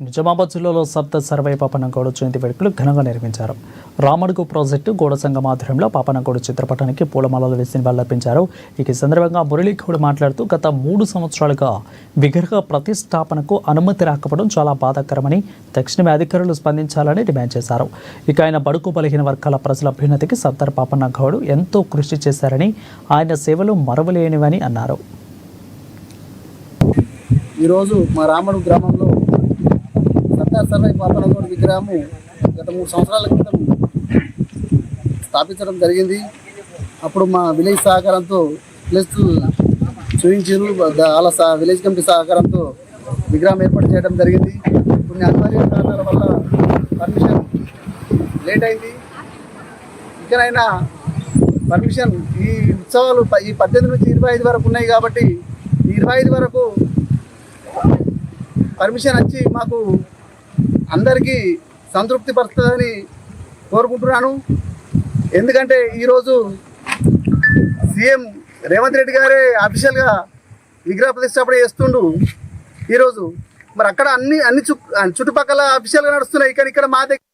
నిజామాబాద్ జిల్లాలో సప్త సర్వై పాపన్నగౌడ్ జయంతి వేడుకలు ఘనంగా నిర్వహించారు. రామడుగు ప్రాజెక్టు గోడ సంఘం ఆధ్వర్యంలో పాపన్నగౌడ్ చిత్రపటానికి పూలమాలలు వేసి నివాళులర్పించారు. ఈ సందర్భంగా మురళీగౌడ్ మాట్లాడుతూ గత 3 సంవత్సరాలుగా విగ్రహ ప్రతిష్టాపనకు అనుమతి రాకపోవడం చాలా బాధాకరమని, తక్షణమే అధికారులు స్పందించాలని డిమాండ్ చేశారు. ఇక ఆయన బడుగు బలహీన వర్గాల ప్రజల అభ్యున్నతికి సర్దార్ పాపన్నగౌడ్ ఎంతో కృషి చేశారని, ఆయన సేవలు మరవలేనివని అన్నారు. ఈరోజు మా రామడుగు గ్రామంలో సర్దార్ సర్వై పాపన్నగౌడ్ విగ్రహము గత 3 సంవత్సరాల క్రితం స్థాపించడం జరిగింది. అప్పుడు మా విలేజ్ సహకారంతో ప్లస్ చూయించారు. వాళ్ళ విలేజ్ కమిటీ సహకారంతో విగ్రహం ఏర్పాటు చేయడం జరిగింది. కొన్ని అనివార్య కారణాల వల్ల పర్మిషన్ లేట్ అయింది. ఇకనైనా పర్మిషన్ ఈ ఉత్సవాలు ఈ 18 నుంచి 25 వరకు ఉన్నాయి కాబట్టి 25 వరకు పర్మిషన్ వచ్చి మాకు అందరికీ సంతృప్తి పరుస్తుందని కోరుకుంటున్నాను. ఎందుకంటే ఈరోజు సీఎం రేవంత్ రెడ్డి గారే అఫీషియల్గా విగ్రహ ప్రతిష్టాపన చేస్తుండు. ఈరోజు మరి అక్కడ అన్ని చుట్టుపక్కల అఫీషియల్గా నడుస్తున్నాయి. ఇక్కడ మా దగ్గర